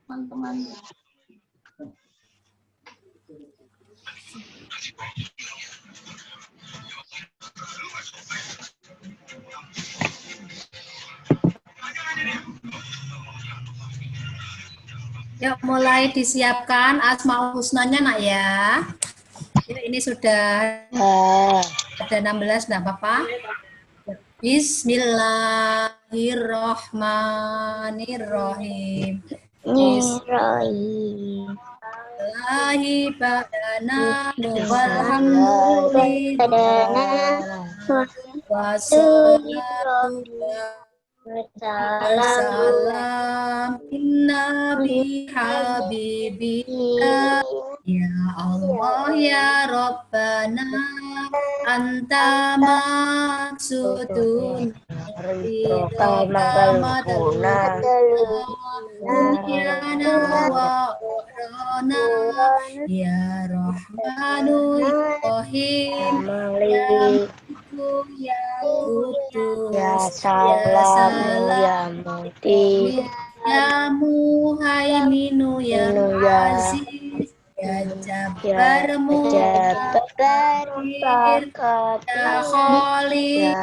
Teman-teman. Yuk mulai disiapkan Asmaul Husnanya nak ya. Yuk, ini sudah ada 16, enggak apa-apa. Bismillahirrahmanirrahim. Bismillahi badana walhamdulillah wassalatu wassalam inna bihabibillah ya Allah ya Rabbana anta maksudun ya Rahmanu Rahim ya Kudus ya Salam ya Muti ya Muhaiminu ya Aziz ya Jabbar Mutakir ya Khaliq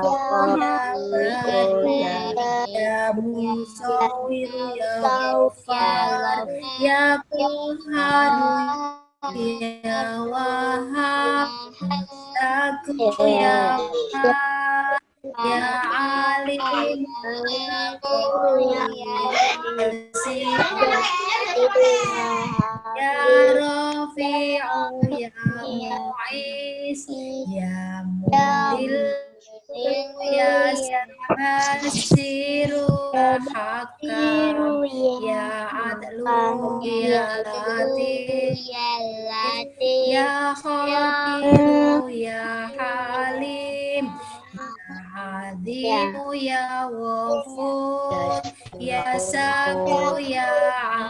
ya Musawwir ya Ghaffar ya Qahhar ya Wahhab ya Wahhab ya Alim ya Rafi'u ya Mu'is ya Mudil ya Basiru Hakam ya Adlu ya Latif ya Khabiru ya Halim ya Azimu ya Ghafur ya Sabu ya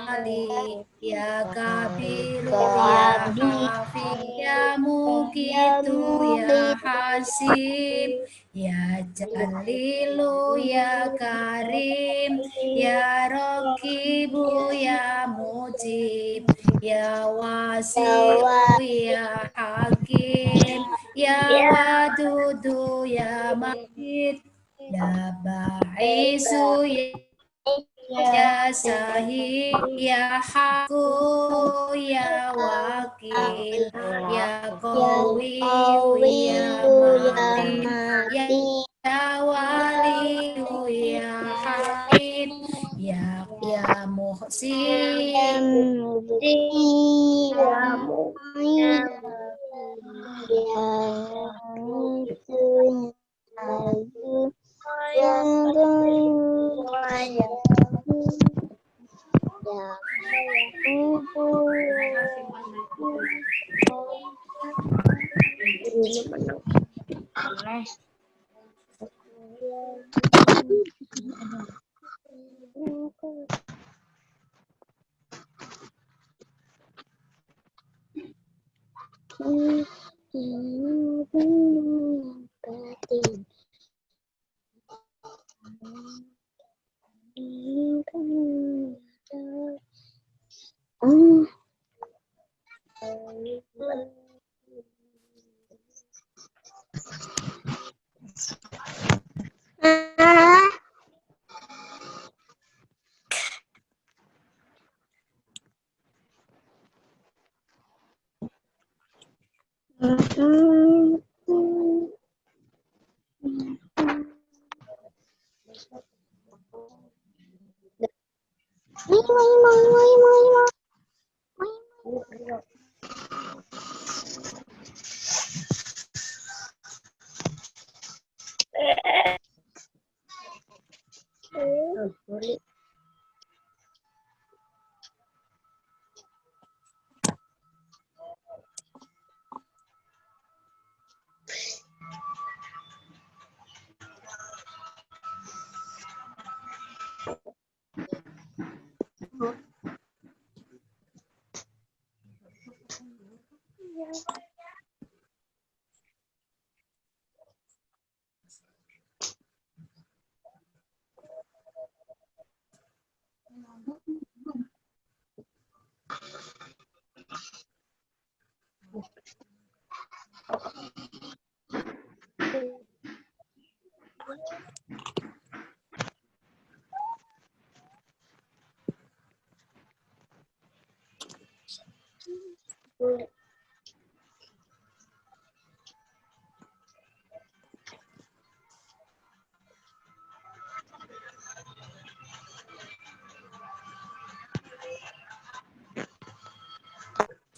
Ali ya Kabiru ya Hafiz ya Muqitu ya Hasib ya Jalilu ya Karim ya Raqibu ya Mujib ya Wasi'u ya Hakim ya Wadudu ya Majid ya Ba'isu ya Sahih ya Haku ya Wakil ya Qawi ya Matin ya Wali ya Hamid ya Muhsin ya Mu'min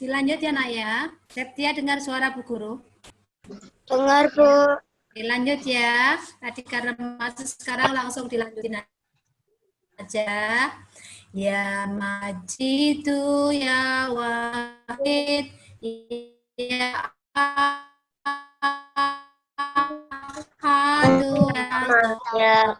Dilanjut ya nak ya. Septia dengar suara Bu Guru? Dengar, Bu. Oke, lanjut ya. Tadi karena masuk sekarang langsung dilanjutin aja. Ya Majidu ya Wahid ya Ahadu ya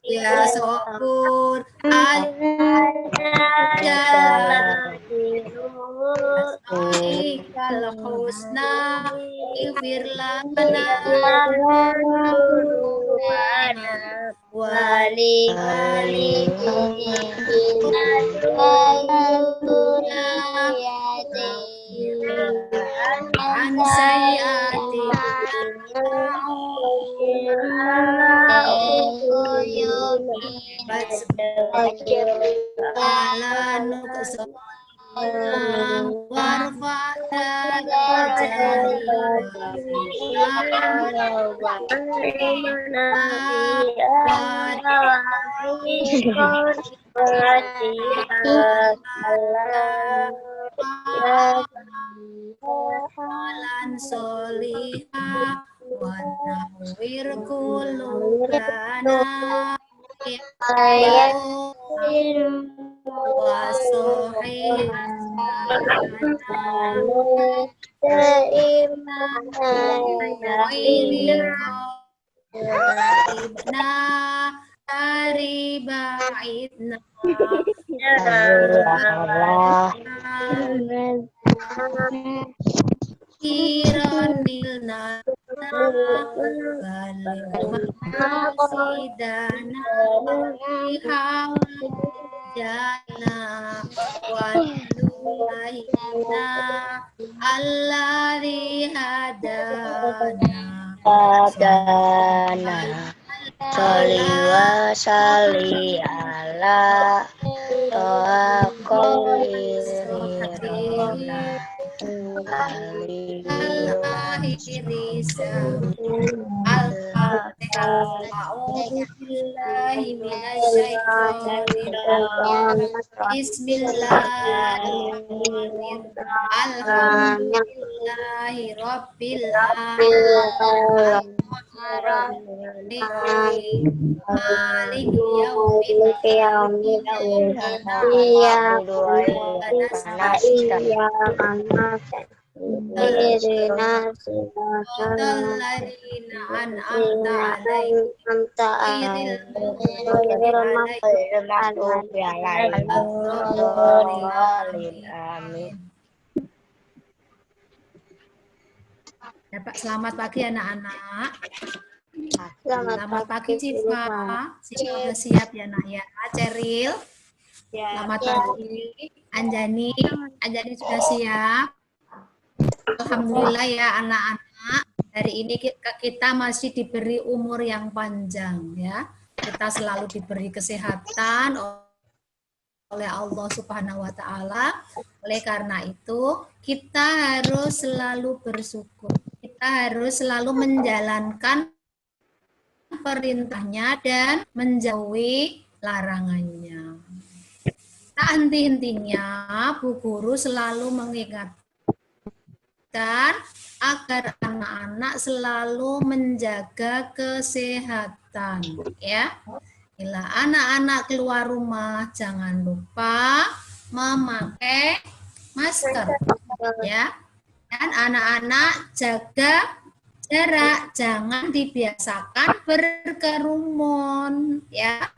ya Sobur aja kalau husna ighfir lana wali an sayyati solihah wa nawwir qulubana wa dari ba'idna Kironilna sidana jana walulaina alladhi hadana Sholli wa salli ala toha qawlirina Bismillahirrahmanirrahim. Alhamdulillahi rabbil alamin. Malik Selamat pagi anak-anak. Selamat pagi Cifa. Cifa udah siap ya nak ya. Ceril. Selamat pagi. Anjani sudah siap. Alhamdulillah ya anak-anak. Hari ini kita masih diberi umur yang panjang ya. Kita selalu diberi kesehatan oleh Allah Subhanahu wa taala. Oleh karena itu, kita harus selalu bersyukur. Kita harus selalu menjalankan perintahnya dan menjauhi larangannya. Tak henti-hentinya Bu Guru selalu mengingatkan agar anak-anak selalu menjaga kesehatan ya. Bila anak-anak keluar rumah jangan lupa memakai masker ya. Dan anak-anak jaga jarak, jangan dibiasakan berkerumun ya.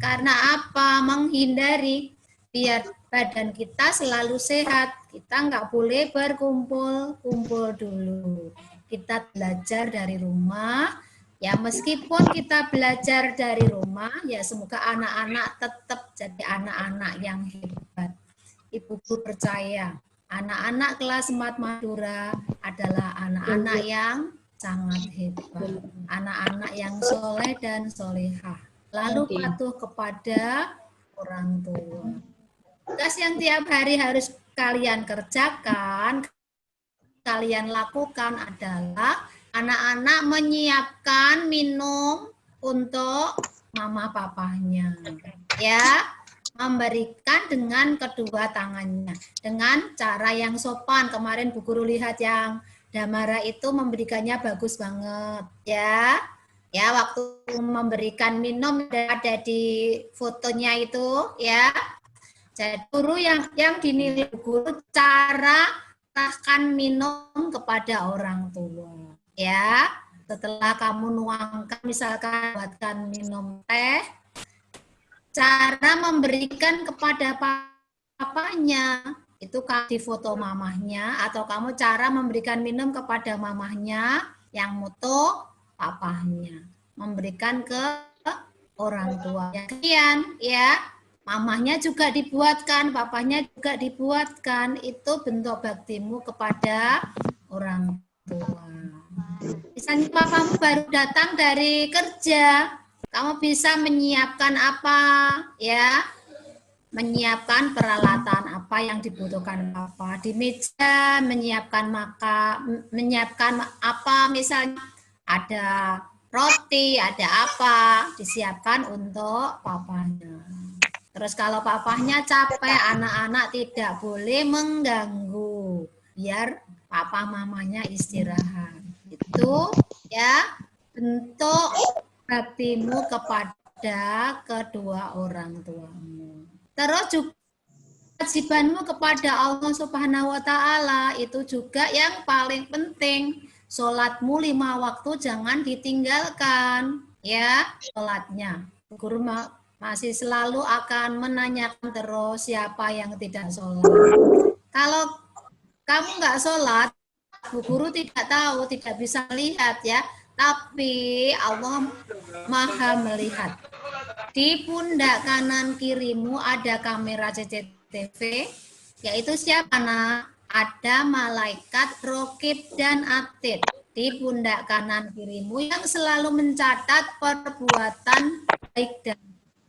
Karena apa? Menghindari biar badan kita selalu sehat. Kita nggak boleh berkumpul-kumpul dulu. kita belajar dari rumah. Ya meskipun kita belajar dari rumah, ya semoga anak-anak tetap jadi anak-anak yang hebat. Ibu guru percaya, anak-anak kelas 4 Madura adalah anak-anak yang sangat hebat. Anak-anak yang soleh dan solehah. Lalu patuh kepada orang tua. Tugas yang tiap hari harus kalian kerjakan, kalian lakukan adalah anak-anak menyiapkan minum untuk mama papahnya. Ya, memberikan dengan kedua tangannya. Dengan cara yang sopan. Kemarin Bu Guru lihat yang Damara itu memberikannya bagus banget. Ya, waktu memberikan minum ada di fotonya itu, ya. Jadi guru yang dinilai guru cara serahkan minum kepada orang tua. Ya, setelah kamu nuangkan, misalkan buatkan minum teh, cara memberikan kepada papanya itu di foto mamahnya, atau kamu cara memberikan minum kepada mamahnya yang moto papahnya, memberikan ke orang tua. Kemudian ya, mamahnya juga dibuatkan, papahnya juga dibuatkan, itu bentuk baktimu kepada orang tua. Misalnya papamu baru datang dari kerja, kamu bisa menyiapkan apa, ya? Menyiapkan peralatan apa yang dibutuhkan papa di meja, menyiapkan menyiapkan apa, misalnya ada roti, ada apa, disiapkan untuk papanya. Terus kalau papahnya capek, anak-anak tidak boleh mengganggu, biar papa mamanya istirahat. Itu ya bentuk baktimu kepada kedua orang tuamu. Terus juga kewajibanmu kepada Allah Subhanahu wa Ta'ala itu juga yang paling penting. Sholatmu 5 waktu jangan ditinggalkan, ya, sholatnya. Guru masih selalu akan menanyakan terus siapa yang tidak sholat. Kalau kamu nggak sholat, Bu Guru tidak tahu, tidak bisa melihat, ya. Tapi Allah Maha melihat. Di pundak kanan kirimu ada kamera CCTV, yaitu siapa, nak? Ada malaikat rokib dan atid di pundak kanan kirimu yang selalu mencatat perbuatan baik dan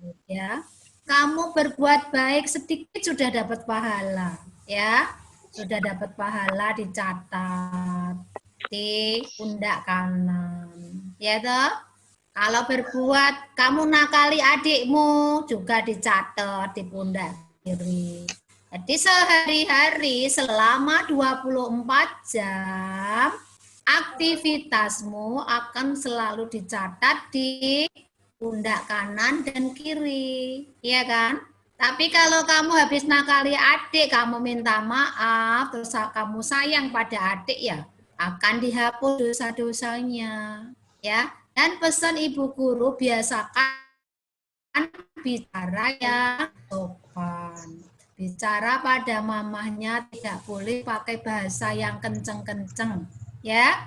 buruk, ya. Kamu berbuat baik sedikit sudah dapat pahala, ya. Sudah dapat pahala, dicatat di pundak kanan, ya toh. Kalau berbuat kamu nakali adikmu juga dicatat di pundak kiri. Jadi sehari-hari selama 24 jam aktivitasmu akan selalu dicatat di pundak kanan dan kiri, ya kan? Tapi kalau kamu habis nakali adik, kamu minta maaf, terus kamu sayang pada adik, ya akan dihapus dosa-dosanya, ya. Dan pesan Ibu Guru, biasakan bicara yang sopan. Bicara pada mamahnya tidak boleh pakai bahasa yang kenceng-kenceng, ya.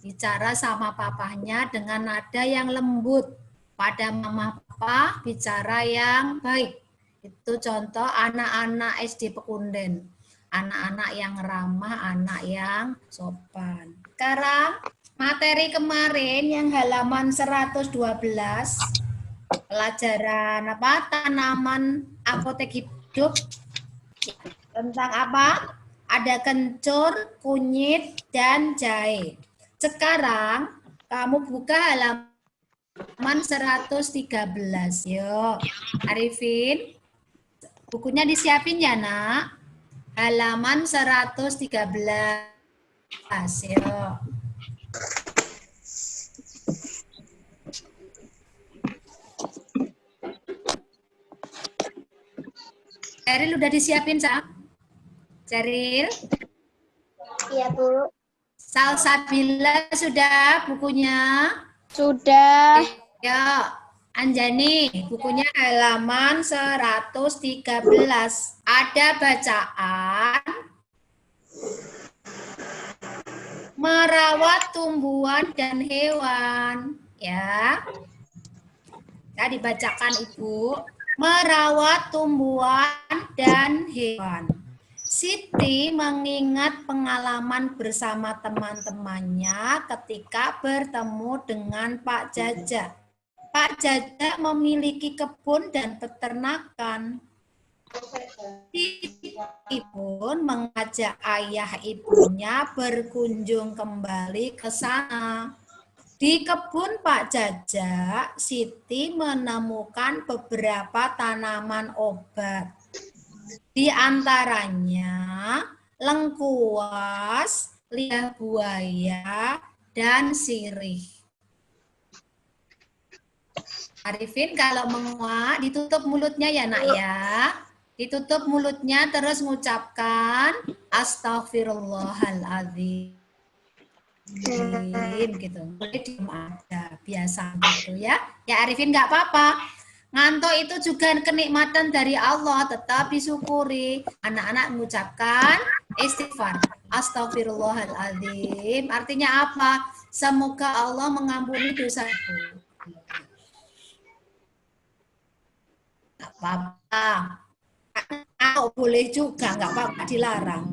Bicara sama papahnya dengan nada yang lembut. Pada mama papa bicara yang baik. Itu contoh anak-anak SD Pekunden. Anak-anak yang ramah, anak yang sopan. Sekarang materi kemarin yang halaman 112, pelajaran apa? Tanaman apotek hidup. Tentang apa? Ada kencur, kunyit, dan jahe. Sekarang kamu buka halaman 113. Yuk, Arifin. Bukunya disiapin ya, nak. Halaman 113. Yuk. Ceril udah disiapin, Sa? Ceril? Iya, Bu. Salsabila sudah bukunya? Sudah. Ya. Anjani, bukunya halaman 113. Ada bacaan merawat tumbuhan dan hewan. Ya, saya dibacakan Ibu. Merawat tumbuhan dan hewan. Siti mengingat pengalaman bersama teman-temannya ketika bertemu dengan Pak Jajak. Pak Jajak memiliki kebun dan peternakan. Siti pun mengajak ayah ibunya berkunjung kembali ke sana. Di kebun Pak Jajak, Siti menemukan beberapa tanaman obat. Di antaranya lengkuas, lidah buaya, dan sirih. Arifin kalau menguap, ditutup mulutnya ya nak ya. Ditutup mulutnya terus mengucapkan Astaghfirullahaladzim. Gitu. Boleh diem aja, biasa gitu ya. Ya Arifin nggak apa-apa. Ngantuk itu juga kenikmatan dari Allah, tetap disyukuri. Anak-anak mengucapkan istighfar. Astaghfirullahaladzim. Artinya apa? Semoga Allah mengampuni dosaku. Nggak apa-apa. Boleh juga, nggak apa-apa, dilarang.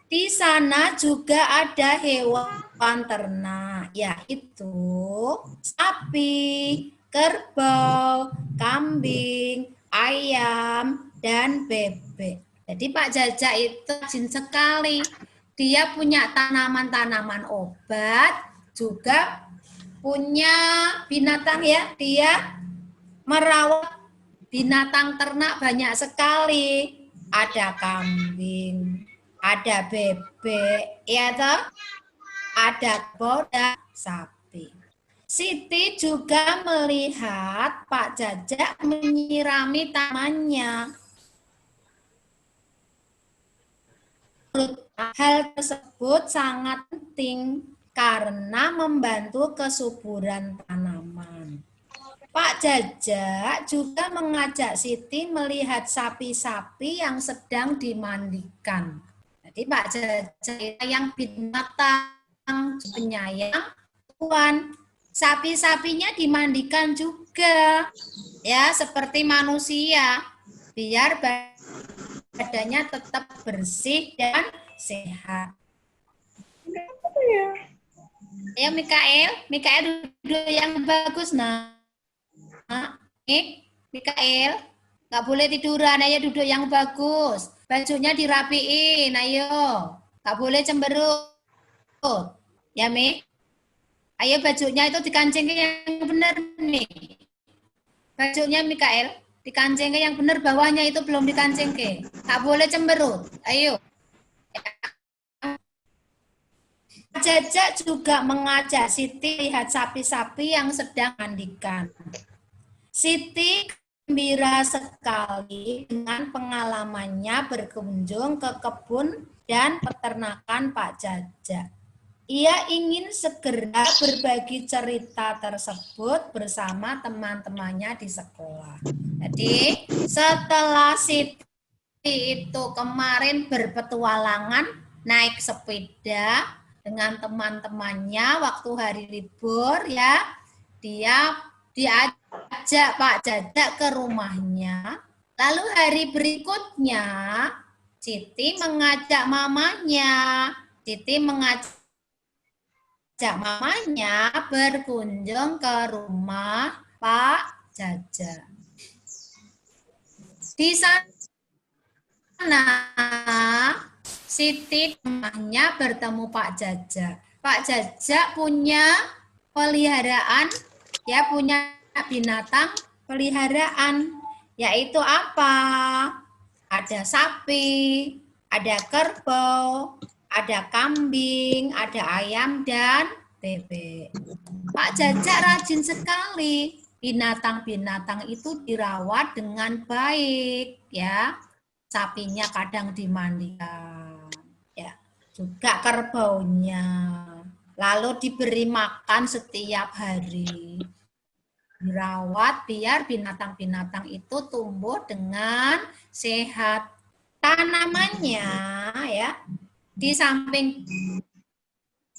Di sana juga ada hewan ternak, yaitu sapi, kerbau, kambing, ayam, dan bebek. Jadi Pak Jajak itu rajin sekali. Dia punya tanaman-tanaman obat, juga punya binatang ya. Dia merawat binatang ternak banyak sekali. Ada kambing, ada bebek, ya toh? Ada kerbau dan sapi. Siti juga melihat Pak Jajak menyirami tamannya. Hal tersebut sangat penting karena membantu kesuburan tanaman. Pak Jajak juga mengajak Siti melihat sapi-sapi yang sedang dimandikan. Jadi Pak Jajak yang binatang penyayang Tuhan. Sapi-sapinya dimandikan juga, ya seperti manusia, biar badannya tetap bersih dan sehat. Ayo Mikael duduk yang bagus nah. Mikael, nggak boleh tiduran, ayo duduk yang bagus. Bajunya dirapiin, ayo. Nggak boleh cemberut. Ya, Mi? Ayo bajunya itu dikancingin yang benar nih. Bajunya Mikael, dikancingin yang benar, bawahnya itu belum dikancingin. Nggak boleh cemberut, ayo. Jajak juga mengajak Siti lihat sapi-sapi yang sedang mandikan. Siti gembira sekali dengan pengalamannya berkunjung ke kebun dan peternakan Pak Jajak. Ia ingin segera berbagi cerita tersebut bersama teman-temannya di sekolah. Jadi setelah Siti itu kemarin berpetualangan naik sepeda dengan teman-temannya waktu hari libur ya, dia diajak Pak Jajak ke rumahnya. Lalu hari berikutnya Siti mengajak mamanya. Siti mengajak mamanya berkunjung ke rumah Pak Jajak. Di sana Siti rumahnya bertemu Pak Jajak. Pak Jajak punya peliharaan, ya punya binatang peliharaan, yaitu apa? Ada sapi, ada kerbau, ada kambing, ada ayam, dan bebek. Pak Jajak rajin sekali. Binatang-binatang itu dirawat dengan baik, ya. Sapinya kadang dimandikan, ya. Juga kerbaunya. Lalu diberi makan setiap hari. Dirawat biar binatang-binatang itu tumbuh dengan sehat. Tanamannya ya di samping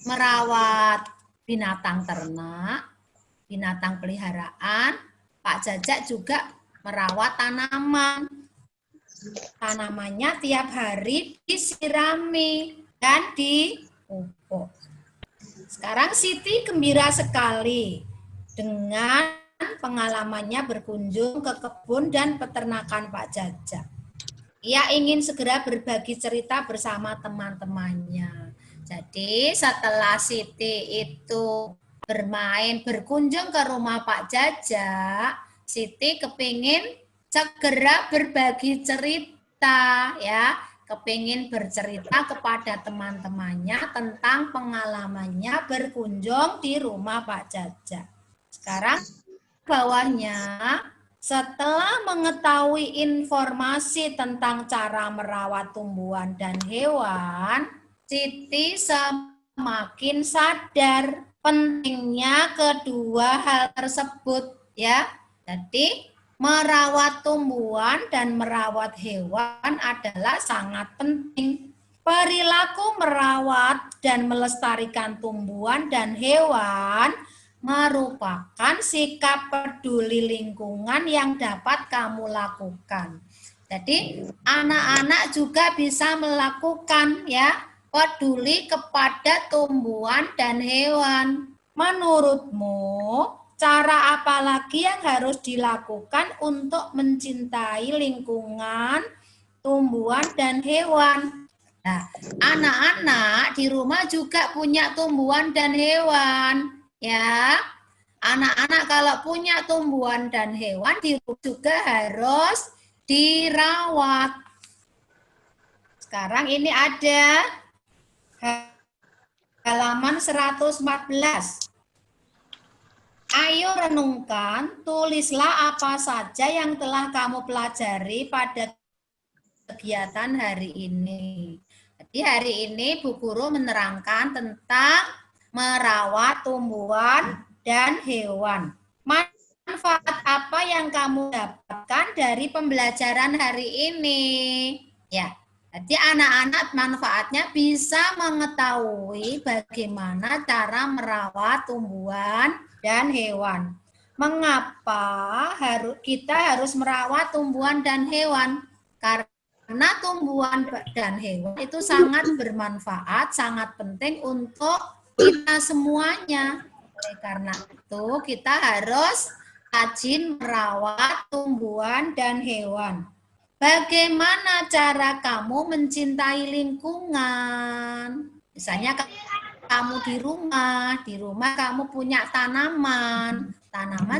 merawat binatang ternak, binatang peliharaan. Pak Jajak juga merawat tanaman. Tanamannya tiap hari disirami dan dipupuk. Sekarang Siti gembira sekali dengan pengalamannya berkunjung ke kebun dan peternakan Pak Jajak. Ia ingin segera berbagi cerita bersama teman-temannya. Jadi setelah Siti itu berkunjung ke rumah Pak Jajak, Siti kepingin segera berbagi cerita, ya, kepingin bercerita kepada teman-temannya tentang pengalamannya berkunjung di rumah Pak Jajak. Sekarang bawahnya, setelah mengetahui informasi tentang cara merawat tumbuhan dan hewan, Siti semakin sadar pentingnya kedua hal tersebut, ya. Jadi merawat tumbuhan dan merawat hewan adalah sangat penting. Perilaku merawat dan melestarikan tumbuhan dan hewan merupakan sikap peduli lingkungan yang dapat kamu lakukan. Jadi anak-anak juga bisa melakukan, ya, peduli kepada tumbuhan dan hewan. Menurutmu, cara apa lagi yang harus dilakukan untuk mencintai lingkungan, tumbuhan, dan hewan? Nah, anak-anak di rumah juga punya tumbuhan dan hewan. Ya, anak-anak kalau punya tumbuhan dan hewan juga harus dirawat. Sekarang ini ada halaman 114. Ayo renungkan, tulislah apa saja yang telah kamu pelajari pada kegiatan hari ini. Jadi hari ini Bu Guru menerangkan tentang merawat tumbuhan dan hewan. Manfaat apa yang kamu dapatkan dari pembelajaran hari ini? Ya, jadi anak-anak manfaatnya bisa mengetahui bagaimana cara merawat tumbuhan dan hewan. Mengapa kita harus merawat tumbuhan dan hewan? Karena tumbuhan dan hewan itu sangat bermanfaat, sangat penting untuk kita semuanya. Oleh karena itu kita harus rajin merawat tumbuhan dan hewan. Bagaimana cara kamu mencintai lingkungan? Misalnya kamu di rumah kamu punya tanaman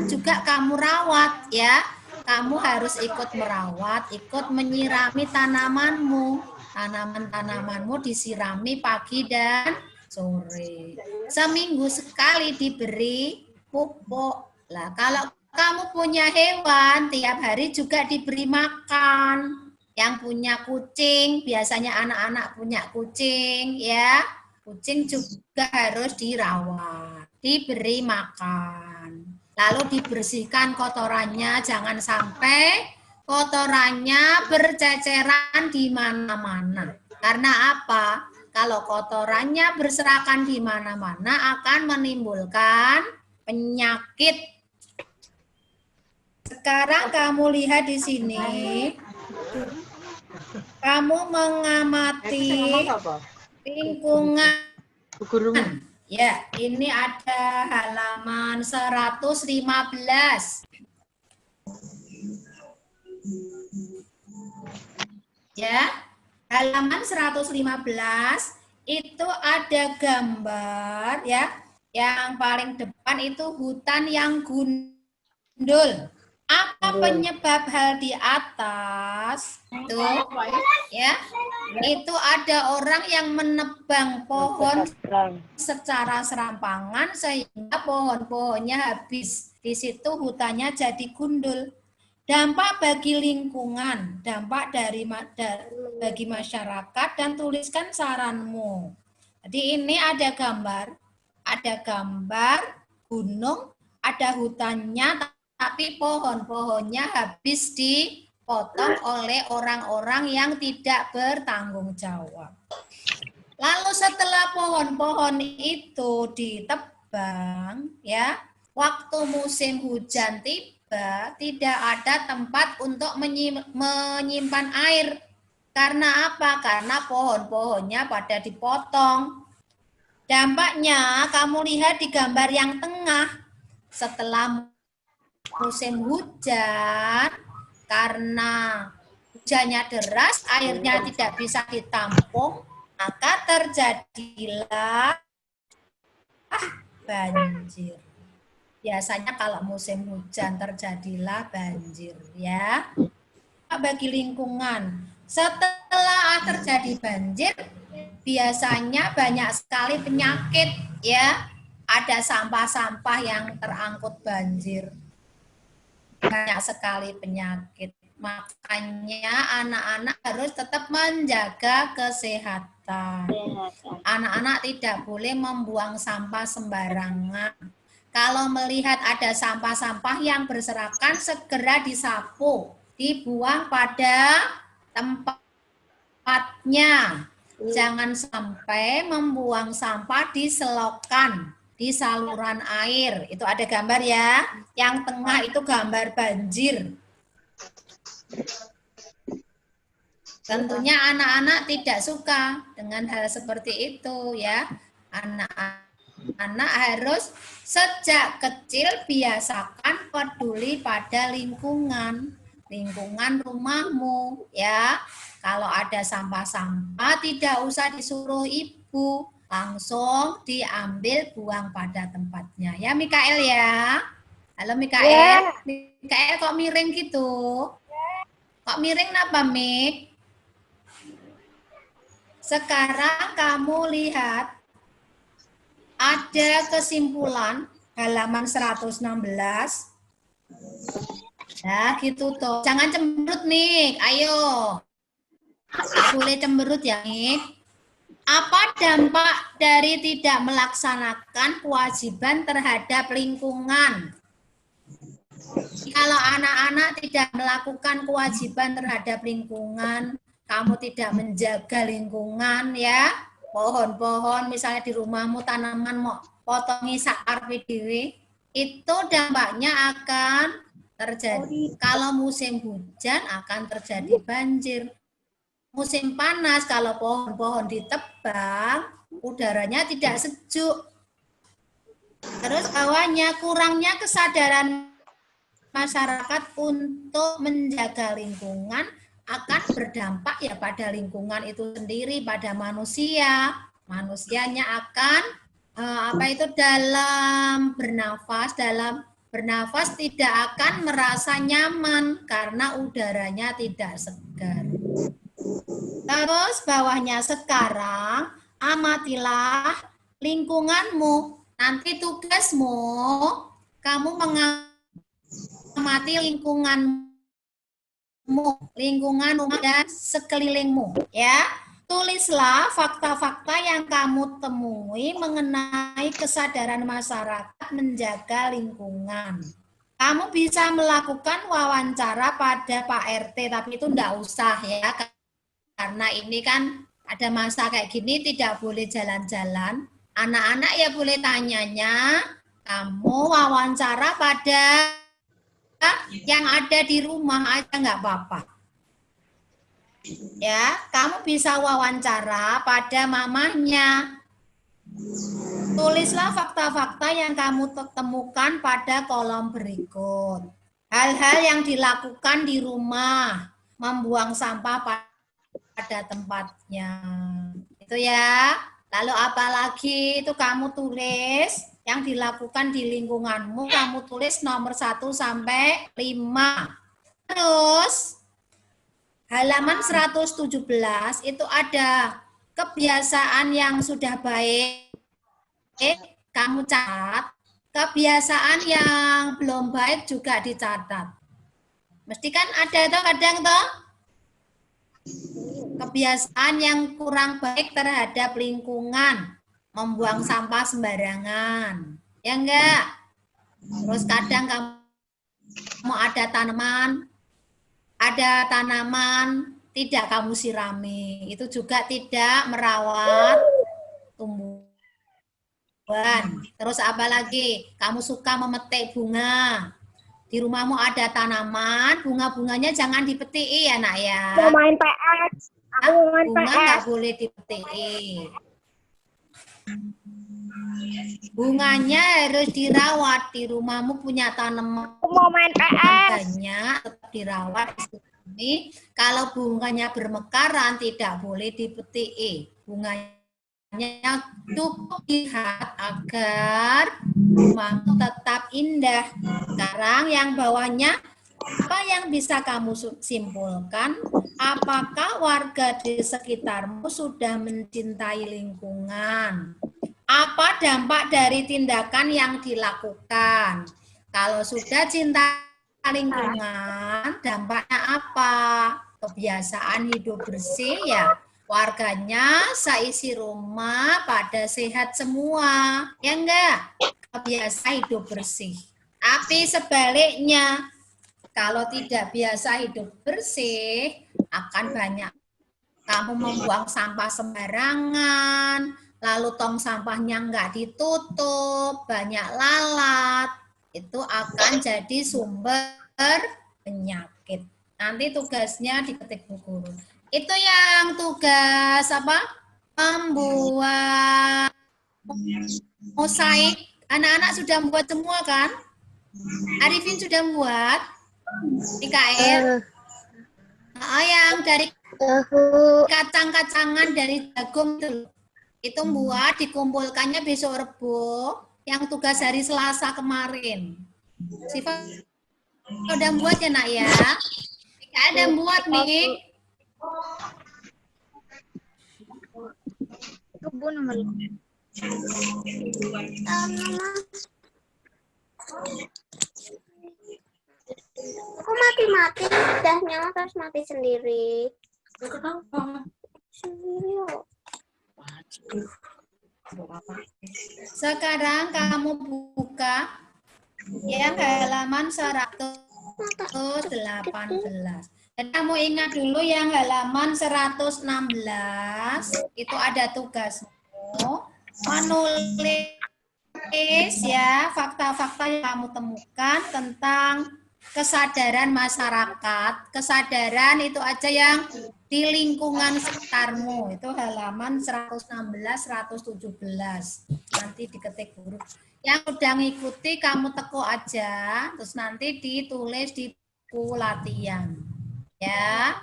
juga kamu rawat, ya. Kamu harus ikut merawat, ikut menyirami tanamanmu. Tanaman-tanamanmu disirami pagi dan sore. Seminggu sekali diberi pupuk. Lah, kalau kamu punya hewan, tiap hari juga diberi makan. Yang punya kucing, biasanya anak-anak punya kucing, ya. Kucing juga harus dirawat, diberi makan. Lalu dibersihkan kotorannya, jangan sampai kotorannya berceceran di mana-mana. Karena apa? Kalau kotorannya berserakan di mana-mana akan menimbulkan penyakit. Sekarang kamu lihat di sini. Kamu mengamati lingkungan. Ya, ini ada halaman 115. Ya. Halaman 115 itu ada gambar, ya. Yang paling depan itu hutan yang gundul. Apa penyebab hal di atas? Tuh, ya. Itu ada orang yang menebang pohon secara serampangan sehingga pohon-pohonnya habis. Di situ hutannya jadi gundul. Dampak bagi lingkungan, dampak bagi masyarakat, dan tuliskan saranmu. Jadi ini ada gambar gunung, ada hutannya, tapi pohon-pohonnya habis dipotong oleh orang-orang yang tidak bertanggung jawab. Lalu setelah pohon-pohon itu ditebang, ya, waktu musim hujan tiba, tidak ada tempat untuk menyimpan air. Karena apa? Karena pohon-pohonnya pada dipotong. Dampaknya kamu lihat di gambar yang tengah, setelah musim hujan, karena hujannya deras, airnya tidak bisa ditampung, maka terjadilah banjir. Biasanya kalau musim hujan terjadilah banjir, ya. Bagi lingkungan, setelah terjadi banjir, biasanya banyak sekali penyakit, ya. Ada sampah-sampah yang terangkut banjir. Banyak sekali penyakit. Makanya anak-anak harus tetap menjaga kesehatan. Anak-anak tidak boleh membuang sampah sembarangan. Kalau melihat ada sampah-sampah yang berserakan, segera disapu, dibuang pada tempatnya. Jangan sampai membuang sampah di selokan, di saluran air. Itu ada gambar ya. Yang tengah itu gambar banjir. Tentunya anak-anak tidak suka dengan hal seperti itu, ya. Anak-anak harus sejak kecil biasakan peduli pada lingkungan rumahmu, ya. Kalau ada sampah-sampah tidak usah disuruh ibu, langsung diambil buang pada tempatnya. Ya, Mikael ya. Halo Mikael. Ya. Mikael kok miring gitu? Kok miring kenapa, Mik? Sekarang kamu lihat ada kesimpulan halaman 116. Nah, gitu tuh. Jangan cemberut, Mik. Ayo. Boleh cemberut ya, Mik. Apa dampak dari tidak melaksanakan kewajiban terhadap lingkungan? Kalau anak-anak tidak melakukan kewajiban terhadap lingkungan, kamu tidak menjaga lingkungan, ya. Pohon-pohon, misalnya di rumahmu tanaman mau potongi sakar dhewe, itu dampaknya akan terjadi. Kalau musim hujan akan terjadi banjir. Musim panas, kalau pohon-pohon ditebang, udaranya tidak sejuk. Terus bawahnya kurangnya kesadaran masyarakat untuk menjaga lingkungan akan berdampak ya pada lingkungan itu sendiri, pada manusia. Manusianya akan dalam bernafas tidak akan merasa nyaman karena udaranya tidak segar. Terus bawahnya sekarang, amatilah lingkunganmu. Nanti tugasmu, kamu mengamati lingkunganmu dan sekelilingmu, ya. Tulislah fakta-fakta yang kamu temui mengenai kesadaran masyarakat menjaga lingkungan. Kamu bisa melakukan wawancara pada Pak RT, tapi itu enggak usah ya. Karena ini kan ada masa kayak gini tidak boleh jalan-jalan. Anak-anak ya boleh tanyanya, kamu wawancara pada yang ada di rumah aja nggak apa-apa. Ya, kamu bisa wawancara pada mamahnya. Tulislah fakta-fakta yang kamu temukan pada kolom berikut. Hal-hal yang dilakukan di rumah, membuang sampah pada tempatnya. Itu ya. Lalu apalagi itu kamu tulis yang dilakukan di lingkunganmu, kamu tulis nomor 1 sampai 5. Terus halaman 117 itu ada kebiasaan yang sudah baik, kamu catat. Kebiasaan yang belum baik juga dicatat. Mesti kan ada tuh kadang tuh kebiasaan yang kurang baik terhadap lingkungan, membuang sampah sembarangan, ya enggak? Terus kadang kamu ada tanaman tidak kamu sirami. Itu juga tidak merawat tumbuhan. Terus apa lagi? Kamu suka memetik bunga. Di rumahmu ada tanaman, bunga-bunganya jangan dipetik ya nak ya. Mau main PS. Aku mau main Bunga PS. nggak boleh dipetik. Bunganya harus dirawat. Di rumahmu punya tanaman. Aku mau main PS. Banyak, tetap dirawat. Ini kalau bunganya bermekaran tidak boleh dipetik. Bunganya cukup lihat agar rumahmu tetap indah. Sekarang yang bawahnya, apa yang bisa kamu simpulkan? Apakah warga di sekitarmu sudah mencintai lingkungan? Apa dampak dari tindakan yang dilakukan? Kalau sudah cinta lingkungan, dampaknya apa? Kebiasaan hidup bersih ya. Warganya seisi rumah pada sehat semua. Ya enggak? Biasa hidup bersih. Tapi sebaliknya, kalau tidak biasa hidup bersih, akan banyak kamu membuang sampah sembarangan, lalu tong sampahnya enggak ditutup, banyak lalat, itu akan jadi sumber penyakit. Nanti tugasnya diketik Bu Guru. Itu yang tugas apa? Membuat mosaik. Anak-anak sudah membuat semua kan? Arifin sudah membuat? Mikael? Yang dari kacang-kacangan dari jagung itu buat dikumpulkannya besok Rebo. Yang tugas hari Selasa kemarin. Siva udah buat ya nak ya? Ada yang buat nih. Kebun nomor. Kok mati-mati? Udah nyala terus mati sendiri. Kenapa? Sendiri yuk. Sekarang kamu buka yang halaman 118. Dan kamu ingat dulu yang halaman 116 itu ada tugasmu menulis ya fakta-fakta yang kamu temukan tentang kesadaran masyarakat. Kesadaran itu aja yang di lingkungan sekitarmu. Itu halaman 116, 117. Nanti diketik huruf. Yang udah ngikuti kamu teko aja, terus nanti ditulis di buku latihan. Ya.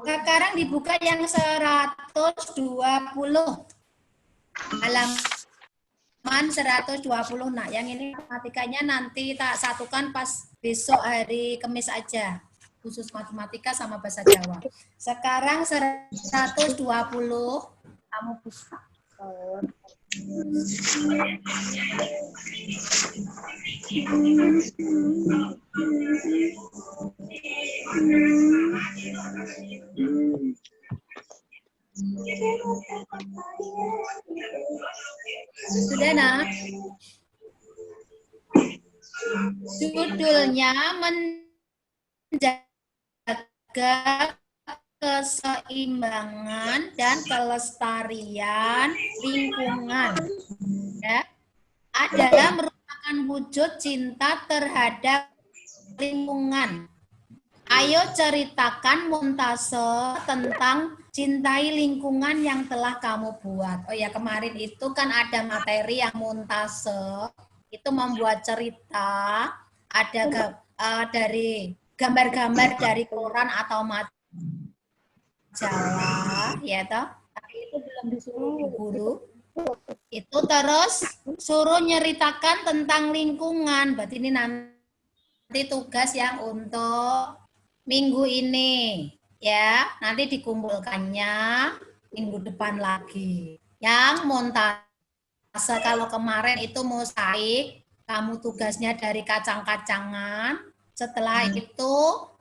Sekarang dibuka yang 120. Halaman 120. Nah, yang ini matematikanya nanti tak satukan pas besok hari Kamis aja. Khusus matematika sama bahasa Jawa. Sekarang 120 kamu buka. Sudah, nak? Judulnya menjaga keseimbangan dan kelestarian lingkungan. Ya, adalah merupakan wujud cinta terhadap lingkungan. Ayo ceritakan montase tentang cintai lingkungan yang telah kamu buat. Oh ya, kemarin itu kan ada materi yang montase, itu membuat cerita, ada dari gambar-gambar dari koran atau majalah, ya toh. Tapi itu belum disuruh di guru. Itu terus suruh nyeritakan tentang lingkungan. Berarti ini nanti tugas yang untuk minggu ini, ya. Nanti dikumpulkannya minggu depan lagi. Yang montase kalau kemarin itu mosaik, kamu tugasnya dari kacang-kacangan. Setelah itu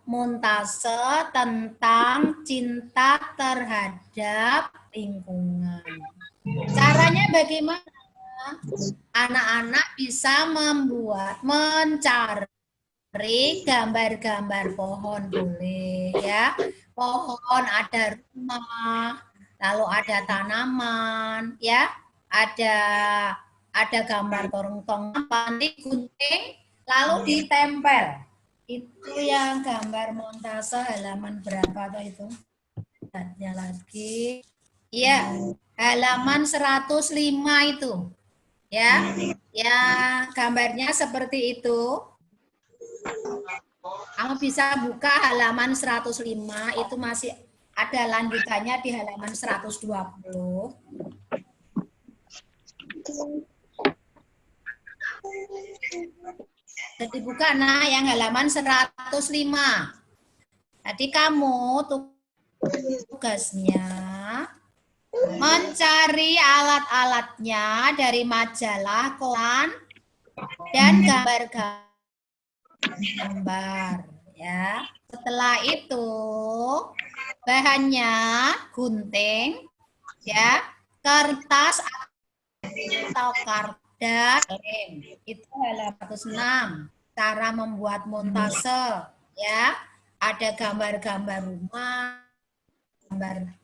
montase tentang cinta terhadap lingkungan. Caranya bagaimana? Anak-anak bisa mencari gambar-gambar pohon boleh ya. Pohon, ada rumah, lalu ada tanaman ya. Ada gambar torong-torong nanti gunting lalu ditempel. Itu yang gambar montase halaman berapa tuh itu? Lihatnya lagi. Iya, halaman 105 itu. Ya, gambarnya seperti itu. Kamu bisa buka halaman 105, itu masih ada lanjutannya di halaman 120. Jadi buka yang halaman 105. Jadi kamu tugasnya mencari alat-alatnya dari majalah, koran, dan gambar-gambar ya. Setelah itu bahannya gunting ya, kertas atau kardan. Itu halaman 106. Cara membuat montase ya. Ada gambar-gambar rumah, gambar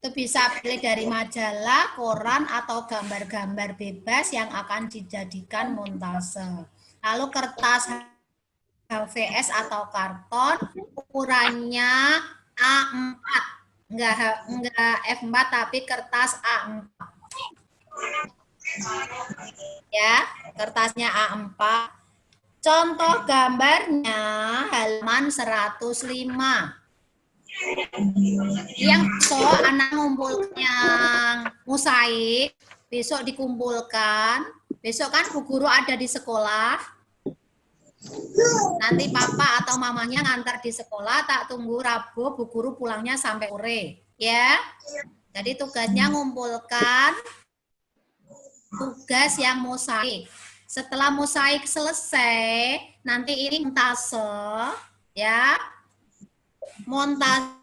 itu bisa pilih dari majalah, koran, atau gambar-gambar bebas yang akan dijadikan montase. Lalu kertas HVS atau karton, ukurannya A4. Enggak F4, tapi kertas A4. Ya, kertasnya A4. Contoh gambarnya halaman 105. Yang besok anak ngumpul yang mosaik, besok dikumpulkan. Besok kan Bu Guru ada di sekolah. Nanti papa atau mamanya ngantar di sekolah, tak tunggu Rabu, Bu Guru pulangnya sampai sore. Ya, jadi tugasnya ngumpulkan tugas yang mosaik. Setelah mosaik selesai, nanti ini montase, ya. Montase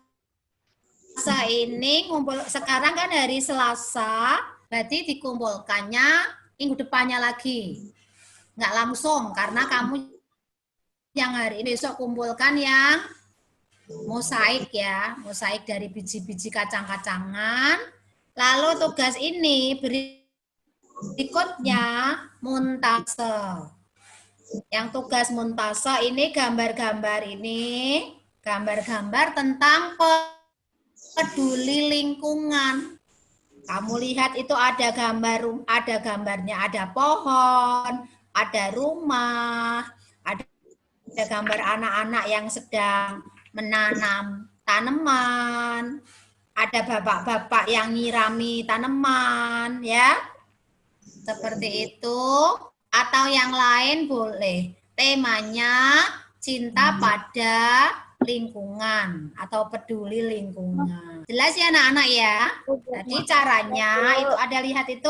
ini ngumpul sekarang kan hari Selasa, berarti dikumpulkannya minggu depannya lagi. Nggak langsung, karena kamu yang hari ini besok kumpulkan yang mosaik ya, mosaik dari biji-biji kacang-kacangan. Lalu tugas ini berikutnya montase. Yang tugas montase ini gambar-gambar ini, gambar-gambar tentang peduli lingkungan. Kamu lihat itu ada gambarnya, ada pohon, ada rumah, ada gambar anak-anak yang sedang menanam tanaman, ada bapak-bapak yang nyirami tanaman, ya. Seperti itu, atau yang lain boleh. Temanya cinta pada lingkungan atau peduli lingkungan. Jelas ya anak-anak ya? Jadi caranya itu ada, lihat itu.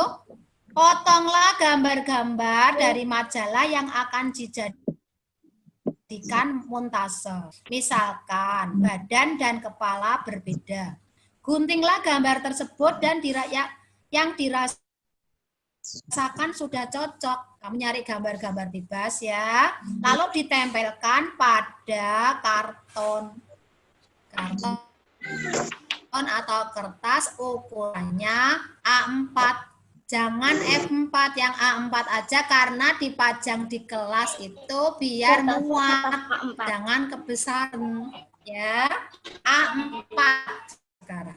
Potonglah gambar-gambar dari majalah yang akan dijadikan montase. Misalkan badan dan kepala berbeda. Guntinglah gambar tersebut dan yang dirasakan sudah cocok. Kamu nyari gambar-gambar bebas ya. Lalu ditempelkan pada karton atau kertas, ukurannya A4. Jangan F4, yang A4 aja karena dipajang di kelas itu biar muat. Jangan kebesaran ya. A4 sekarang.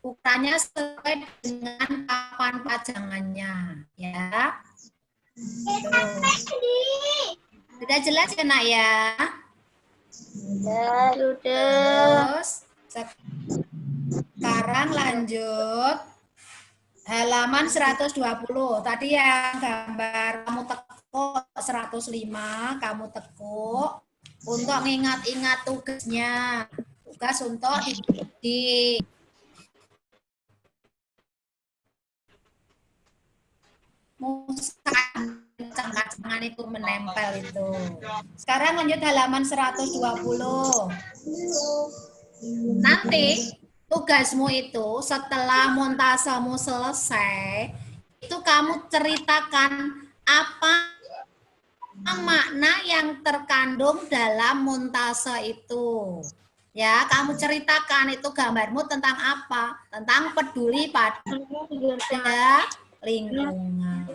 Ukurannya sesuai dengan papan pajangannya, ya. Sudah jelas ya nak ya? Sudah. Terus sekarang lanjut halaman 120. Tadi yang gambar kamu tekuk 105, kamu tekuk untuk mengingat-ingat tugasnya. Tugas untuk di kacangan itu menempel itu. Sekarang lanjut halaman 120. Nanti tugasmu itu setelah montasemu selesai, itu kamu ceritakan apa makna yang terkandung dalam montase itu. Ya, kamu ceritakan itu gambarmu tentang apa? Tentang peduli pada lingkungan.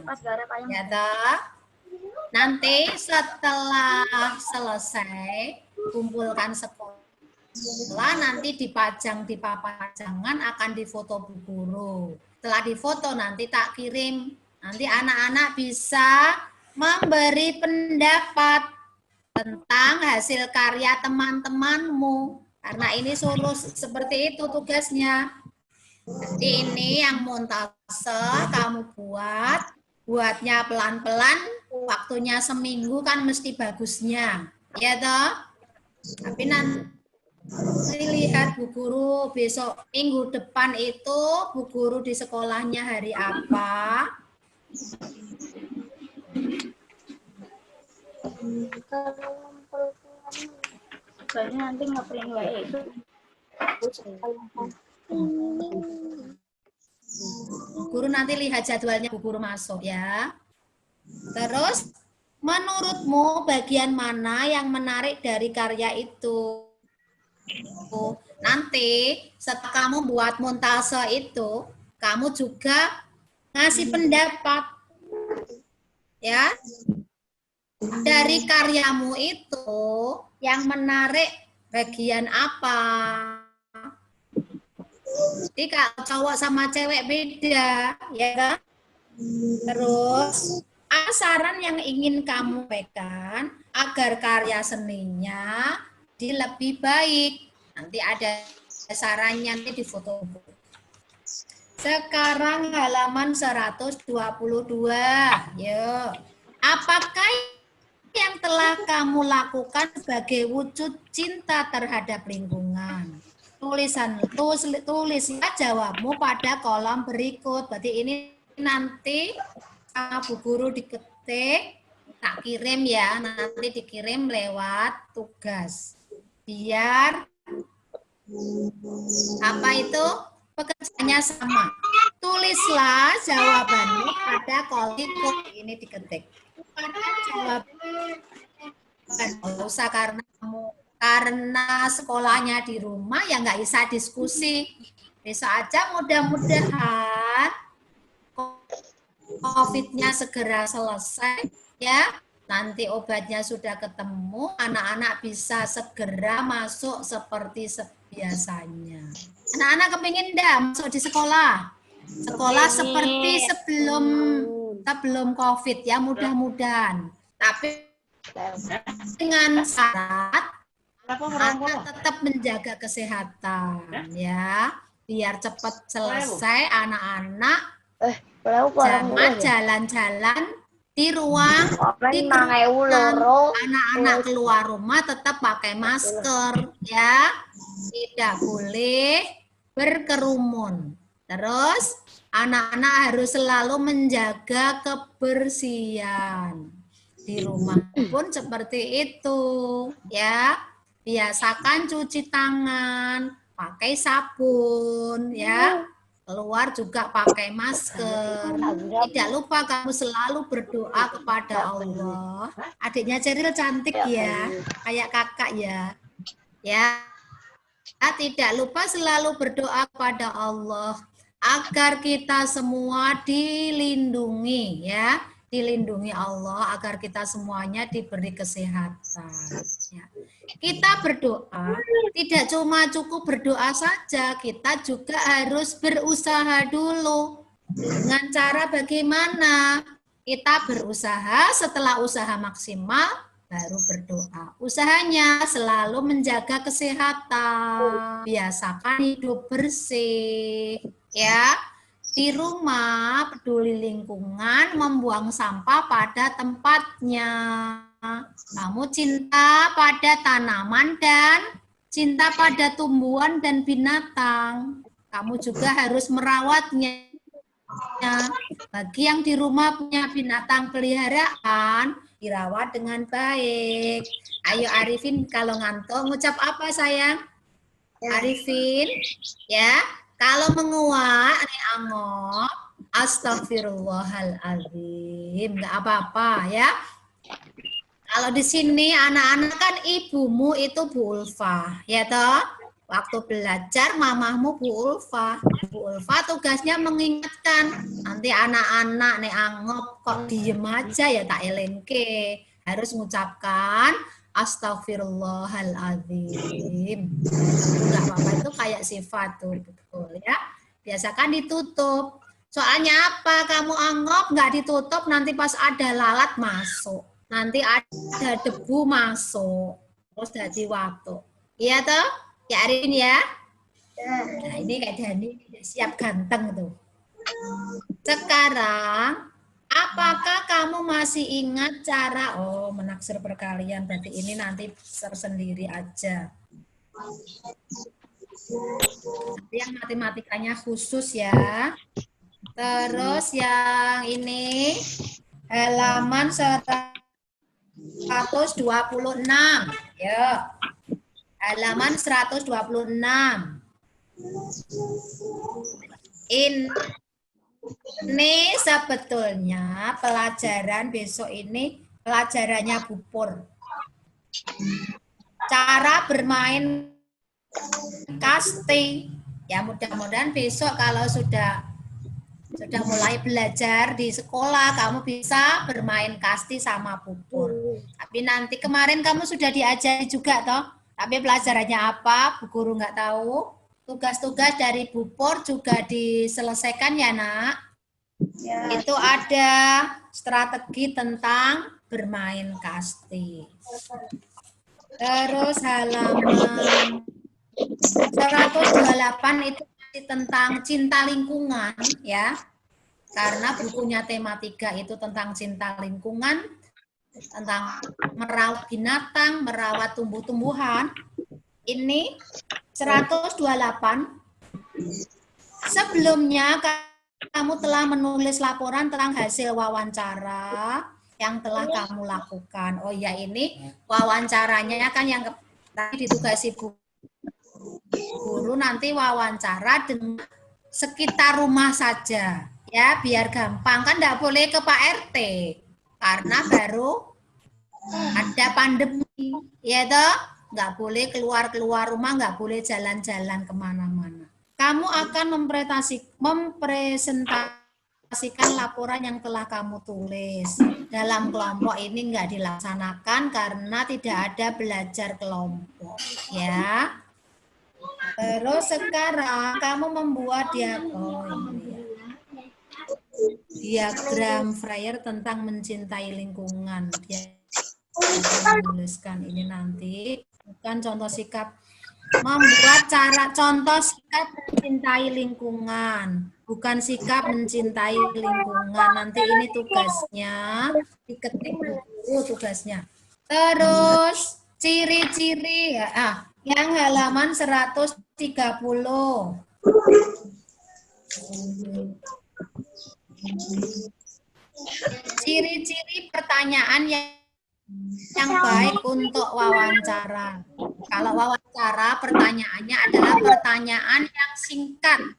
Ya, toh? Nanti setelah selesai kumpulkan sekolah, nanti dipajang di papan pajangan, akan difoto Bu Guru. Setelah difoto nanti tak kirim. Nanti anak-anak bisa memberi pendapat tentang hasil karya teman-temanmu. Karena ini suruh seperti itu tugasnya. Jadi ini yang montase kamu buatnya pelan-pelan, waktunya seminggu kan mesti bagusnya. Ya toh? Tapi nanti lihat Bu Guru besok minggu depan itu Bu Guru di sekolahnya hari apa. Soalnya nanti ngeprint WA itu. Guru nanti lihat jadwalnya Bu Guru masuk ya. Terus menurutmu bagian mana yang menarik dari karya itu? Nanti setelah kamu buat montase itu, kamu juga ngasih pendapat ya. Dari karyamu itu yang menarik bagian apa? Jadi kalau cowok sama cewek beda, ya kan? Terus saran yang ingin kamu berikan agar karya seninya lebih baik. Nanti ada sarannya nanti di foto. Sekarang halaman 122. Yuk. Apakah yang telah kamu lakukan sebagai wujud cinta terhadap lingkungan? Tulis ya jawabmu pada kolom berikut. Berarti ini nanti sama Bu Guru diketik, tak kirim ya, nanti dikirim lewat tugas. Biar apa itu pekerjaannya sama. Tulislah jawabanmu pada kolom ini diketik. Jawaban nggak usah karena sekolahnya di rumah ya nggak bisa diskusi. Besok aja mudah-mudahan COVID-nya segera selesai ya. Nanti obatnya sudah ketemu, anak-anak bisa segera masuk seperti biasanya. Anak-anak kepingin enggak masuk di sekolah? Sekolah seperti sebelum COVID ya, mudah-mudahan. Tapi dengan syarat anak tetap menjaga kesehatan ya, biar cepat selesai anak-anak jalan-jalan di ruang anak-anak keluar rumah tetap pakai masker ya, tidak boleh berkerumun. Terus anak-anak harus selalu menjaga kebersihan. Di rumah pun seperti itu ya. Biasakan cuci tangan, pakai sabun ya. Keluar juga pakai masker. Tidak lupa kamu selalu berdoa kepada Allah. Adiknya Ceril cantik ya, kayak kakak ya. Ya. Tidak lupa selalu berdoa kepada Allah agar kita semua dilindungi ya, dilindungi Allah agar kita semuanya diberi kesehatan ya. Kita berdoa tidak cuma cukup berdoa saja, kita juga harus berusaha dulu. Dengan cara bagaimana? Kita berusaha, setelah usaha maksimal baru berdoa. Usahanya selalu menjaga kesehatan, biasakan hidup bersih ya. Di rumah peduli lingkungan, membuang sampah pada tempatnya. Kamu cinta pada tanaman dan cinta pada tumbuhan dan binatang. Kamu juga harus merawatnya. Bagi yang di rumah punya binatang peliharaan, dirawat dengan baik. Ayo Arifin, kalau ngantuk ngucap apa sayang? Arifin, ya. Kalau menguak, nih angop, astagfirullahaladzim, nggak apa-apa ya. Kalau di sini anak-anak kan ibumu itu Bu Ulfa, ya toh? Waktu belajar mamahmu Bu Ulfa. Bu Ulfa tugasnya mengingatkan. Nanti anak-anak nih angop kok diem aja ya tak elengke. Harus mengucapkan astagfirullahaladzim. Enggak apa-apa, itu kayak sifat tuh, betul ya. Biasakan ditutup. Soalnya apa? Kamu angop nggak ditutup, nanti pas ada lalat masuk. Nanti ada debu masuk. Terus jadi waktu. Iya toh? Ya Arin ya. Nah ini kayak Dani siap ganteng tuh. Sekarang, apakah kamu masih ingat cara menaksir perkalian? Berarti ini nanti tersendiri aja. Yang matematikanya khusus ya. Terus yang ini halaman 126. Ya. Halaman 126. Ini sebetulnya pelajaran besok ini pelajarannya Bupur. Cara bermain kasti. Ya mudah-mudahan besok kalau sudah mulai belajar di sekolah, kamu bisa bermain kasti sama Bupur. Tapi nanti kemarin kamu sudah diajari juga toh. Tapi pelajarannya apa? Bu Guru nggak tahu. Tugas-tugas dari Bupur juga diselesaikan ya nak. Ya. Itu ada strategi tentang bermain kasti. Terus halaman 128 itu tentang cinta lingkungan ya. Karena bukunya tema 3 itu tentang cinta lingkungan, tentang merawat binatang, merawat tumbuh-tumbuhan. Ini 128. Sebelumnya kamu telah menulis laporan tentang hasil wawancara yang telah kamu lakukan. Oh ya, ini wawancaranya kan yang tadi ditugasi Bu Guru, nanti wawancara dengan sekitar rumah saja. Ya, biar gampang. Kan enggak boleh ke Pak RT. Karena baru ada pandemi, ya toh, nggak boleh keluar rumah, nggak boleh jalan-jalan kemana-mana. Kamu akan mempresentasikan laporan yang telah kamu tulis. Dalam kelompok ini nggak dilaksanakan karena tidak ada belajar kelompok, ya. Terus sekarang kamu membuat diagram Freire tentang mencintai lingkungan. Menuliskan ini nanti bukan contoh sikap, membuat cara contoh sikap mencintai lingkungan, bukan sikap mencintai lingkungan. Nanti ini tugasnya diketik dulu tugasnya. Terus ciri-ciri ya, yang halaman 130. Ciri-ciri pertanyaan yang baik untuk wawancara. Kalau wawancara, pertanyaannya adalah pertanyaan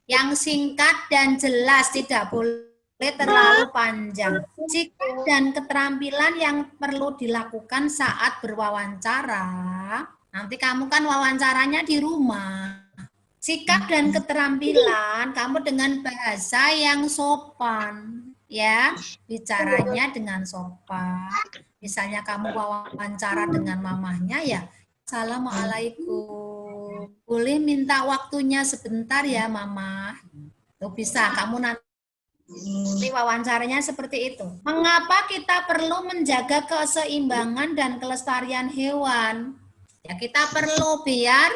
yang singkat dan jelas, tidak boleh terlalu panjang. Sikap dan keterampilan yang perlu dilakukan saat berwawancara. Nanti kamu kan wawancaranya di rumah. Sikap dan keterampilan kamu dengan bahasa yang sopan, ya, bicaranya dengan sopan. Misalnya kamu wawancara dengan mamahnya ya, Assalamualaikum, boleh minta waktunya sebentar ya mama. Tuh bisa, kamu nanti wawancaranya seperti itu. Mengapa kita perlu menjaga keseimbangan dan kelestarian hewan? Ya kita perlu biar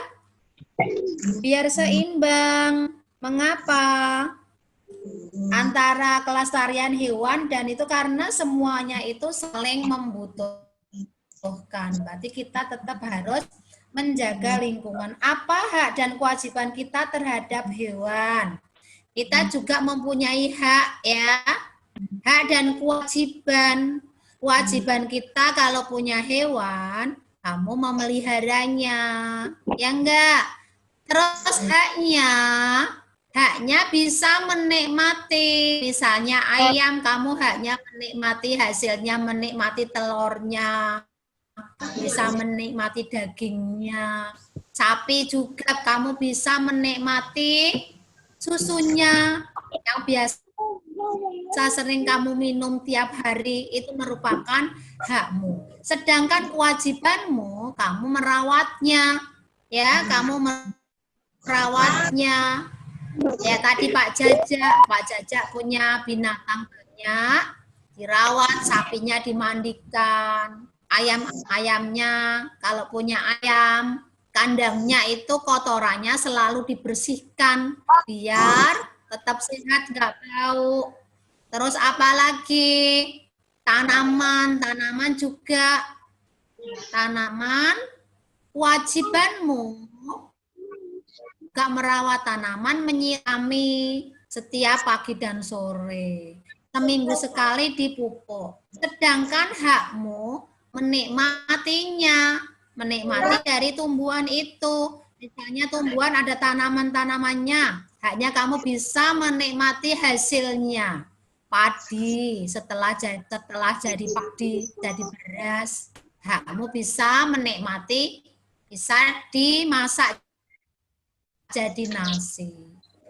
seimbang. Mengapa? Antara kelestarian hewan dan itu karena semuanya itu saling membutuhkan. Berarti kita tetap harus menjaga lingkungan. Apa hak dan kewajiban kita terhadap hewan? Kita juga mempunyai hak ya. Hak dan kewajiban. Kewajiban kita kalau punya hewan, kamu memeliharanya. Ya enggak? Terus haknya bisa menikmati. Misalnya ayam, kamu haknya menikmati hasilnya, menikmati telurnya, bisa menikmati dagingnya. Sapi juga kamu bisa menikmati susunya yang biasa sering kamu minum tiap hari, itu merupakan hakmu. Sedangkan kewajibanmu, kamu merawatnya, ya, kamu merawatnya. Ya tadi Pak Jajak punya binatang banyak, dirawat, sapinya dimandikan, ayamnya kalau punya ayam, kandangnya itu kotorannya selalu dibersihkan biar tetap sehat, nggak bau. Terus apalagi tanaman juga, tanaman kewajibanmu juga merawat tanaman, menyirami setiap pagi dan sore. Seminggu sekali dipupuk. Sedangkan hakmu menikmatinya, menikmati dari tumbuhan itu. Misalnya tumbuhan ada tanaman-tanamannya, haknya kamu bisa menikmati hasilnya. Padi, setelah jadi padi, jadi beras, hakmu bisa menikmati, bisa dimasak jadi nasi.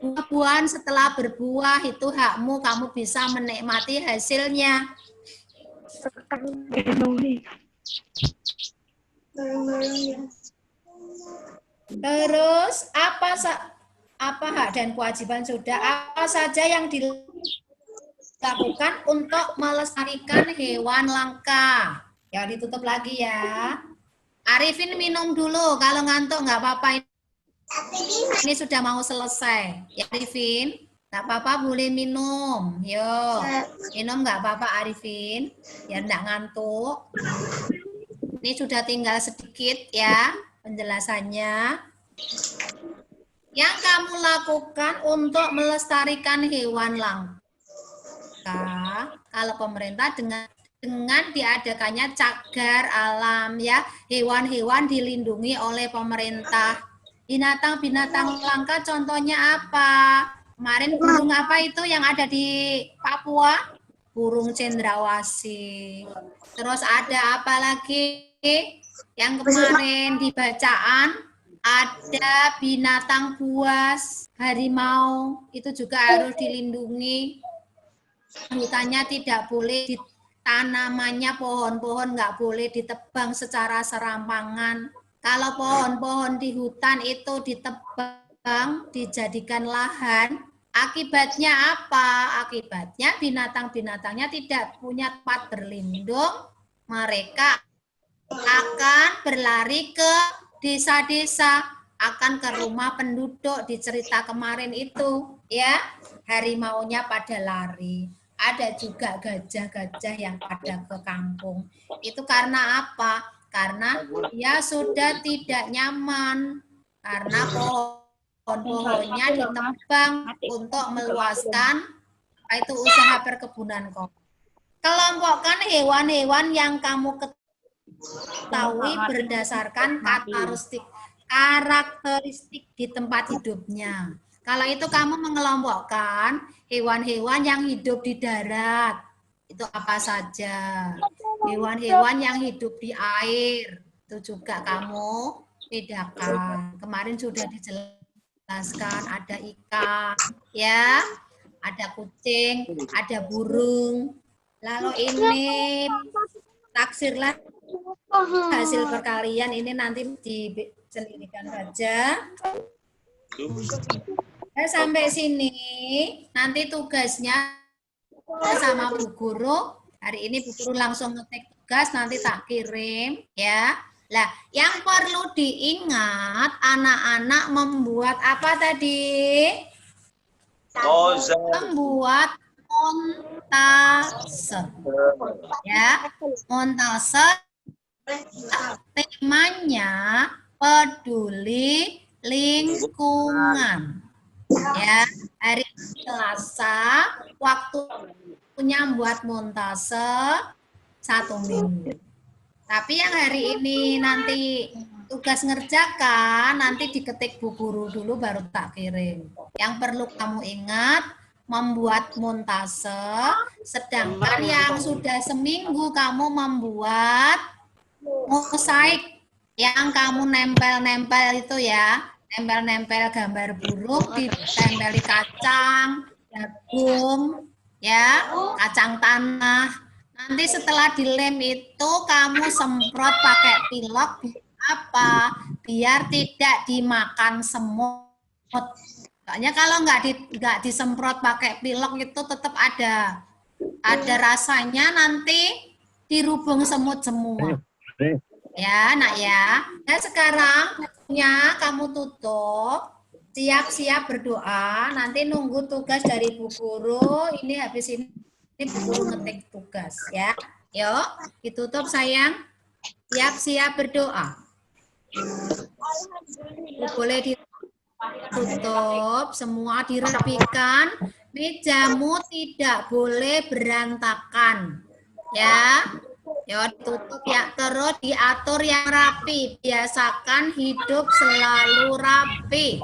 Buah-buahan setelah berbuah itu hakmu, kamu bisa menikmati hasilnya. Terus apa hak dan kewajiban sudah, apa saja yang dilakukan untuk melestarikan hewan langka? Ya ditutup lagi ya. Arifin minum dulu, kalau ngantuk nggak apa-apa. Ini sudah mau selesai. Ya Arifin, nggak apa-apa, boleh minum. Yuk, minum nggak apa-apa Arifin, biar nggak ngantuk. Ini sudah tinggal sedikit ya penjelasannya. Yang kamu lakukan untuk melestarikan hewan langka, kalau pemerintah dengan diadakannya cagar alam ya, hewan-hewan dilindungi oleh pemerintah. Binatang-binatang langka contohnya apa? Kemarin burung apa itu yang ada di Papua? Burung cendrawasih. Terus ada apa lagi? Yang kemarin di bacaan ada binatang buas, harimau, itu juga harus dilindungi. Hutannya tidak boleh tanamannya, pohon-pohon nggak boleh ditebang secara serampangan. Kalau pohon-pohon di hutan itu ditebang, dijadikan lahan, akibatnya apa? Akibatnya binatang-binatangnya tidak punya tempat berlindung, mereka akan berlari ke desa-desa, akan ke rumah penduduk. Di cerita kemarin itu, ya, harimaunya pada lari. Ada juga gajah-gajah yang pada ke kampung. Itu karena apa? Karena dia sudah tidak nyaman, karena pohon-pohonnya ditebang untuk meluaskan itu usaha perkebunan kok. Kelompokkan hewan-hewan yang kamu ketahui berdasarkan karakteristik di tempat hidupnya. Kalau itu kamu mengelompokkan hewan-hewan yang hidup di darat, itu apa saja? Hewan-hewan yang hidup di air, itu juga kamu bedakan. Kemarin sudah dijelaskan, ada ikan, ya, ada kucing, ada burung. Lalu ini taksirlah hasil perkalian ini nanti diselidikkan saja. Sampai sini, nanti tugasnya sama Bu Guru. Hari ini Bu Guru langsung ngetik tugas, nanti tak kirim ya. Lah, yang perlu diingat, anak-anak membuat apa tadi? Membuat montase. Ya, montase temanya peduli lingkungan. Ya, hari Selasa waktunya buat montase 1 minggu. Tapi yang hari ini nanti tugas ngerjakan nanti diketik Bu Guru dulu baru tak kirim. Yang perlu kamu ingat membuat montase, sedangkan yang sudah seminggu kamu membuat mosaik yang kamu nempel-nempel itu ya, nempel-nempel gambar burung, ditempeli kacang, jagung, ya, kacang tanah. Nanti setelah dilem itu kamu semprot pakai pilok apa? Biar tidak dimakan semut. Soalnya kalau nggak disemprot pakai pilok itu tetap ada rasanya nanti dirubung semut semua. Ya, nak ya. Dan sekarang ya kamu tutup, siap-siap berdoa. Nanti nunggu tugas dari Bu Guru. Ini habis ini Bu Guru ngetik tugas ya. Yuk, ditutup sayang. Siap-siap berdoa. Boleh ditutup, semua dirapikan. Mejamu tidak boleh berantakan. Ya. Ya, tutup ya, terus diatur yang rapi. Biasakan hidup selalu rapi.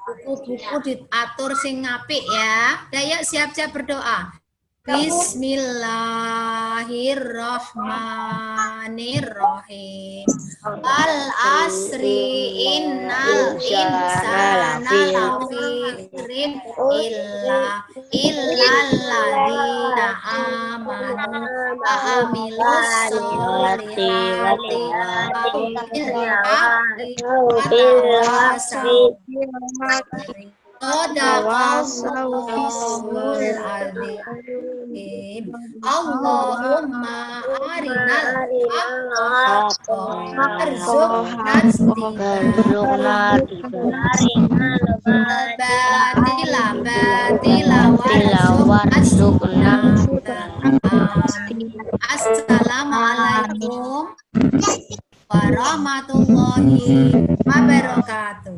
Buku-buku diatur sing apik ya. Yuk siap-siap berdoa. Bismillahirrahmanirrahim. Al-asri innal insana lafi illalladzina amanu wa amilus solihati Allahumma arinal haqqa warzuqna warzuqna. Assalamualaikum warahmatullahi wabarakatuh.